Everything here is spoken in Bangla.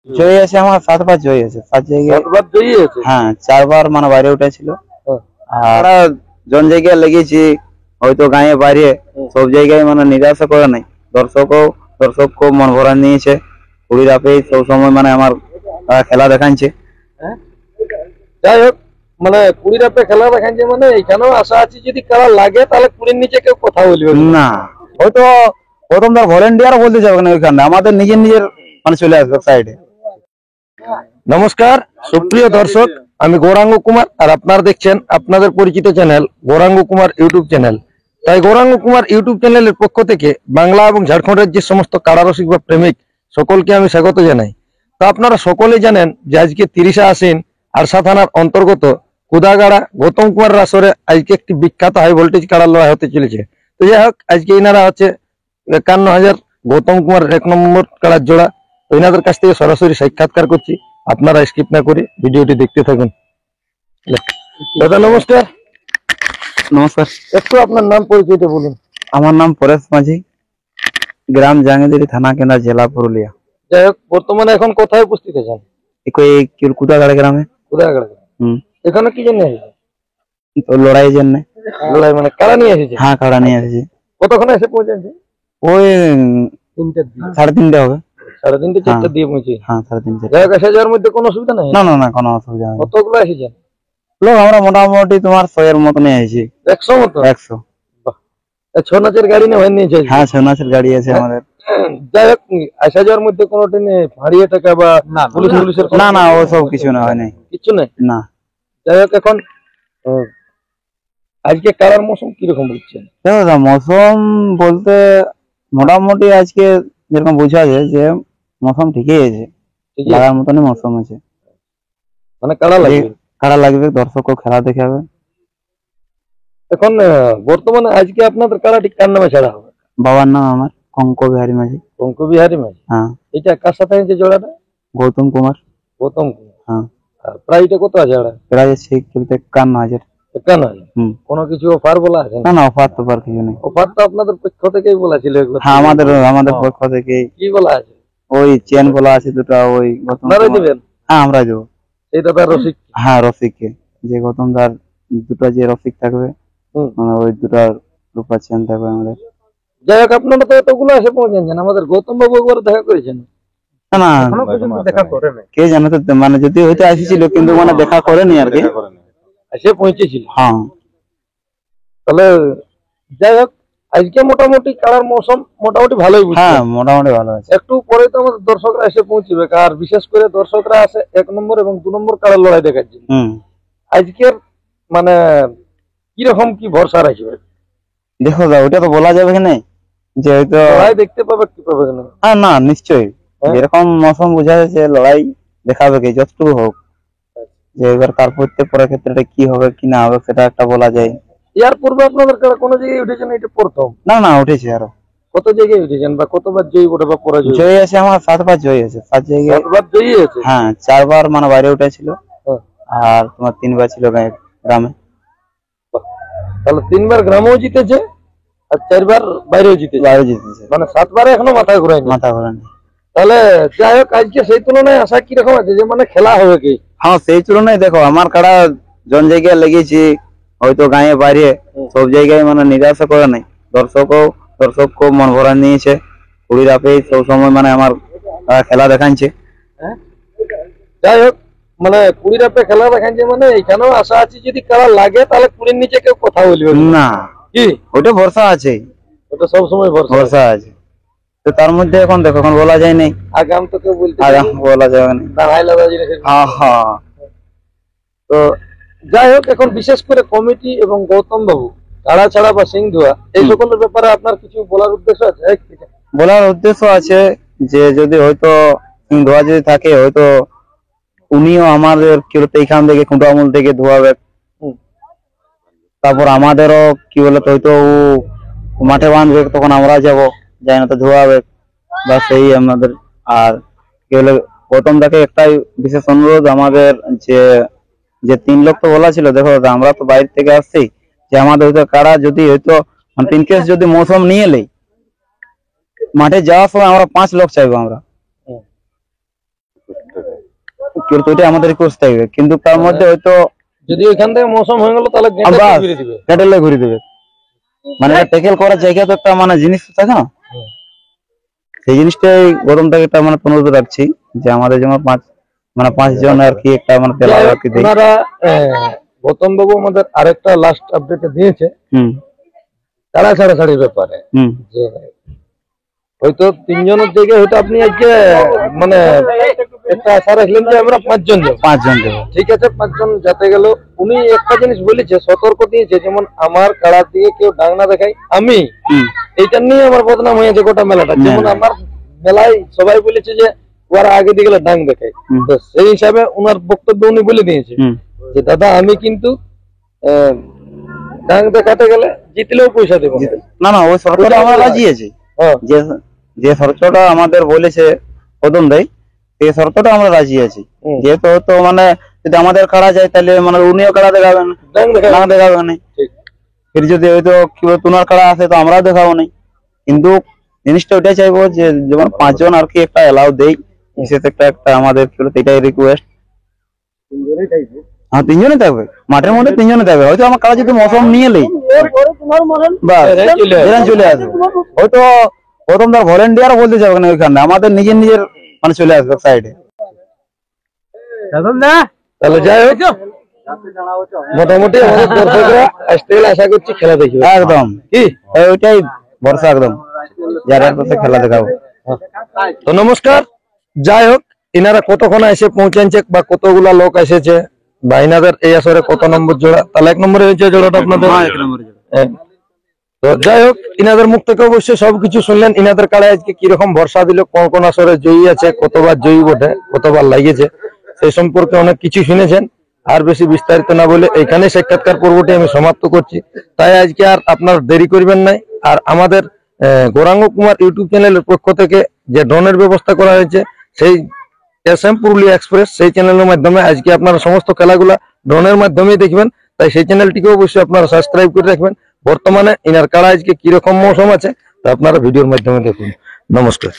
জয়ী আছে আমার 7 বার জয়ী আছে, 7 জায়গায় 7 বার জয়ী আছে। হ্যাঁ 4 বার মানে বাইরে উঠেছিল। আর জন জায়গায় লেগেছি হয়তো গায়ে বাইরে সব জায়গায় মানে নিরাশা করে নাই, দর্শকও মন ভরা নিয়েছে। কুড়ি রাপে সব সময় মানে আমার খেলা দেখাচ্ছে। যাই হোক মানে 20 রাপে খেলা দেখাচ্ছে, মানে এখানেও আশা আছে যদি কারা লাগে তাহলে 20-র নিচে কেউ কথা বলবে না। হয়তো প্রথম তার ভলেন্টিয়ার বলতে যাবে না, ওইখানে আমাদের নিজের মানে চলে আসবে সাইডে। নমস্কার সুপ্রিয় দর্শক, আমি গৌরাঙ্গ কুমার আর আপনারা দেখছেন আপনাদের পরিচিত channel Gauranga Kumar YouTube channel. তাই গৌরাঙ্গ কুমার ইউটিউব চ্যানেলের পক্ষ থেকে বাংলা এবং ঝাড়খণ্ড রাজ্যের সমস্ত কারারসিক বা প্রেমিক সকলকে আমি স্বাগত জানাই। তো আপনারা সকলেই জানেন যে আজকে 30শে আশ্বিন আরসা থানার অন্তর্গত কুদাগাড়া গৌতম কুমার আসরে আজকে একটি বিখ্যাত হাই ভোল্টেজ কাড়ার লড়াই হতে চলেছে। তো যাই হোক আজকে এনারা হচ্ছে 51,000 গৌতম কুমার 1 নম্বর কাড়ার জোড়া। তো এনাদের কাছ থেকে সরাসরি সাক্ষাৎকার করছি, আপনারা স্কিপ না করে ভিডিওটি দেখতে থাকুন। দাদা নমস্কার। নমস্কার। একটু আপনার নাম পরিচয়টা বলুন। আমার নাম পরেশ মাঝি, গ্রাম জাঙ্গিদিরি, থানা কেন্দ্র, জেলা পুরুলিয়া। যাই হোক বর্তমানে এখন কোথায় উপস্থিত আছেন? কুদাগাড়া গ্রামে। কুদাগাড়া। এখানে কি জন্য এসেছেন? তো লড়াইয়ের জন্য। লড়াই মানে কাড়া নিয়ে এসেছেন? হ্যাঁ কাড়া নিয়ে এসেছি। কতক্ষণে এসে পৌঁছেছে? ওই 3:30 হবে। 3:30 4টা দিয়ে পৌঁছে? হ্যাঁ 3:30। যাই হোক এসে যাওয়ার মধ্যে কোনো অসুবিধা নেই? না না না কোনো অসুবিধা নেই। কতগুলো এসেছেন লোক? আমরা মোটামুটি তোমার 100-এর মতো নিয়ে এসেছি। 100 মতো? 100। ছৌ নাচের গাড়ি নিয়ে নিয়েছে? হ্যাঁ ছৌ নাচের গাড়ি আছে আমাদের। যাই হোক আসা যাওয়ার মধ্যে কোনো ট্রেনে ভাড়িয়ে টাকা বা পুলিশের? না না ওসব কিছু না, হয় নাই। কিছু নেই না। যাই হোক এখন আজকে কারার মৌসুম কিরকম বুঝছেন? দেখো মৌসুম বলতে মোটামুটি আজকে যেরকম বোঝা যায় যে মৌসুম ঠিকই আছে, লাগার মতনই মৌসুম আছে। মানে কাড়া লাগবে, দর্শকও খেলা দেখাবে। এখন বর্তমানে আজকে আপনাদের কাড়াটি কার নামে ছাড়া হবে? বাবার নাম আমার কঙ্ক বিহারী মাঝি। কঙ্ক বিহারী মাঝি? হ্যাঁ। এটা কার সাথে আছে জোড়াটা? গৌতম কুমার। গৌতম কুমার। হ্যাঁ। আর প্রাইসটা কত আছে? প্রাইস আছে 51,000। 51,000? কোনো কিছু অফার বলা আছে? না না অফার তো কিছু নেই। অফার তো আপনাদের পক্ষ থেকেই বলা ছিল এগুলো? হ্যাঁ আমাদের পক্ষ থেকে। কি বলা আছে? ওই চেন বলা আছে দুটো, ওই আপনারাই দিবেন? হ্যাঁ আমরা দেবো। এইটা তার রসিক? হ্যাঁ রসিককে, যে গৌতম দার দুটো যে রসিক থাকবে ওই দুটার রূপা চেন থাকবে আমাদের। যাই হোক আপনারা তো এতগুলো এসে পৌঁছেছেন, আমাদের গৌতম বাবু একবার দেখা করেছেন? না দেখা করেন? কে জানে তো, মানে যদি হয়তো আসছিল কিন্তু মানে দেখা করেনি আর কি, এসে পৌঁছেছিল। হ্যাঁ। তাহলে যাই হোক আজকে মোটামুটি কাড়ার মৌসুম মোটামুটি ভালোই। হ্যাঁ মোটামুটি ভালো আছে। একটু পরে তো আমাদের দর্শকরা এসে পৌঁছবে, আর বিশেষ করে দর্শকরা আসে 1 নম্বর এবং 2 নম্বর কাড়ার লড়াই দেখার জন্য। আজকের মানে কিরকম কি ভরসা রাখবে? দেখো ওটা তো বলা যাবে না যে হয়তো লড়াই দেখতে পাবে কি পাবে না। হ্যাঁ না নিশ্চয়ই, যেরকম মৌসুম বোঝা যাচ্ছে লড়াই দেখাবে কি যতটুকু হোক। যে এবার তার পরের ক্ষেত্রে কি হবে কি না হবে সেটা একটা বলা যায়। এর পূর্বে আপনাদের কোনো জায়গায় উঠেছেন? এটা প্রথম? না না উঠেছে আরো। কত জায়গায় উঠেছেন বা কতবার জয়ী ওঠে বা পরাজয়? জয়ী আছে আমার 7 বার জয়ী আছে, 7 জায়গায়। 7 বার জয়ী আছে? হ্যাঁ 4 বার মানে বাইরে উঠেছিল আর তোমার 3 বার ছিল গ্রামে। তাহলে 3 বার গ্রামেও জিতেছে আর 4 বার বাইরেও জিতেছে। মানে 7 বারে এখনো মাথা ঘুরায়নি। তাহলে যাই হোক আজকে সেই তুলনায় আশা কিরকম আছে যে মানে খেলা হবে কি? হ্যাঁ সেই তুলনায় দেখো আমার কাড়া জন জায়গায় লেগেছি হয়তো গায়ে বাইরে সব জায়গায় মানে নিরাশা করে নাই, দর্শকও মন ভরা নিয়েছে। 20 রাপে সব সময় মানে আমার খেলা দেখাচ্ছে। যাই হোক মানে 20 রাপে খেলা দেখাচ্ছে, মানে এখানেও আশা আছে যদি কারা লাগে তাহলে 20-র নিচে কেউ কথা বলবে না। কি ওটা ভরসা আছে? ওটা সবসময় ভরসা আছে। তো তার মধ্যে এখন দেখো এখন বলা যায় নাই, আগাম তো কেউ বলতে বলা যাবে না। তো যাই হোক এখন বিশেষ করে কমিটি এবং গৌতম বাবু কাড়া ছাড়া বা সিং ধোয়া এই সকলের ব্যাপারে আপনার কিছু বলার উদ্দেশ্য আছে? বলার উদ্দেশ্য আছে যে যদি হয়তো সিং ধোয়া যদি থাকে হয়তো উনিও আমাদের এখান থেকে খুঁটামূল থেকে ধোয়াবে, তারপর আমাদেরও কি বলতো হয়তো মাঠে বাঁধবে, তখন আমরা যাবো, যাই না তো ধোয়াবে বা সেই আমাদের। আর কি বলে গৌতম দাকে একটাই বিশেষ অনুরোধ আমাদের, যে 3 লোক তো বলা ছিল, দেখো আমরা তো বাইরে থেকে আসছি, যে আমাদের হয়তো কারা যদি হয়তো ইনকেস যদি মৌসুম নিয়ে এলেই মাঠে যাওয়ার সময় আমরা 5 লোক চাইবো আমরা। কিন্তু ওইটা আমাদের কোর্স থাকবে, কিন্তু তার মধ্যে হয়তো যদি ওইখান থেকে মৌসুম হয়ে গেল তাহলে বাস ঘিরে দিবে। ক্যাটেলে ঘুরে দেবে, মানে ট্যাকেল করার জায়গা তো একটা মানে জিনিস থাকে না, সেই জিনিসটাই গরমটাকে একটা মানে অনুরোধ রাখছি যে আমাদের যেমন 5 জন আর কি একটা মানে তেলা আর কি দেই। ওনারা গৌতম বাবু আমাদের আরেকটা লাস্ট আপডেট দিয়েছে কাড়া ছাড়াছাড়ির ব্যাপারে, যে হয়তো 3 জনের জায়গায় হয়তো আপনি আজকে মানে একটা আশা রাখলেন যে আমরা 5 জন যাবো। 5 জন দেবো, ঠিক আছে, 5 জন যেতে গেল। উনি একটা জিনিস বলেছে, সতর্ক দিয়েছে, যেমন আমার কাড়া দিয়ে কেউ ডাংনা দেখায় আমি এইটা নিয়ে আমার বদনাম হয়েছে গোটা মেলাটা। যেমন আমার মেলায় সবাই বলেছে যে ওরা আগে দিয়ে গেলে ডাং দেখায়, তো সেই হিসাবে ওনার বক্তব্য উনি বলে দিয়েছে যে দাদা আমি কিন্তু ডাং দেখাতে গেলে জিতলেও পয়সা দেবো না। না, ওই শর্তটা আমরা রাজি আছি, যে শর্তটা আমাদের বলেছে প্রথম দেয় সেই শর্তটা আমরা রাজি আছি। যেহেতু তো মানে যদি আমাদের কাড়া যায় তাহলে মানে উনিও কাড়া দেখাবেন, ডাং দেখাবেন না। ফির যদি হয়তো কি তোমার কাড়া আছে তো আমরাও দেখাবো না, কিন্তু জিনিসটা ওইটাই চাইবো যে যেমন 5 জন আর কি একটা এলাও দেই, বিশেষ একটা আমাদের এটাই রিকোয়েস্ট। হ্যাঁ, 3 জনে থাকবে মাঠের মধ্যে, 3 জনে থাকবে। হয়তো আমার কাড়া যদি মৌসুম নিয়ে নেই চলে আসবে, হয়তো প্রথম তার ভলেন্টিয়ার বলতে যাবে না, ওইখানে আমাদের নিজের মানে চলে আসবে সাইডে। তাহলে যাই হোক, মোটামুটি আমাদের দর্শকরা আসতে গেলে আশা করছি খেলা দেখবে একদম, কি ওইটাই ভরসা একদম, যারা খেলা দেখাবো। তো নমস্কার। যাই হোক, ইনারা কতক্ষণ এসে পৌঁছাচ্ছে বা কতগুলা লোক এসেছে বা ইনাদের এই আসরে কত নম্বর জোড়া, তাহলে 1 নম্বরে হয়েছে জোড়াটা আপনাদের। তো যাই হোক, ইনাদের মুখ থেকে অবশ্যই সবকিছু শুনলেন। ইনাদের কাড়ে আজকে কিরকম ভরসা দিল, কোন কোন আসরে জয়ী আছে, কতবার জয়ী বটে, কতবার লাগিয়েছে, সেই সম্পর্কে অনেক কিছু শুনেছেন। আর বেশি বিস্তারিত না বলে এখানে সাক্ষাৎকার পর্বটি আমি সমাপ্ত করছি। তাই আজকে আর আপনার দেরি করবেন নাই। আর আমাদের গৌরাঙ্গ কুমার ইউটিউব চ্যানেলের পক্ষ থেকে যে ড্রোনের ব্যবস্থা করা হয়েছে, সেই SM পুরুলিয়া এক্সপ্রেস, সেই চ্যানেলের মাধ্যমে আজকে আপনারা সমস্ত খেলাগুলা ড্রোনের মাধ্যমেই দেখবেন। তাই সেই চ্যানেলটিকে অবশ্যই আপনারা সাবস্ক্রাইব করে রাখবেন। বর্তমানে ইনার কাড়া আজকে কিরকম মৌসুম আছে তা আপনারা ভিডিওর মাধ্যমে দেখুন। নমস্কার।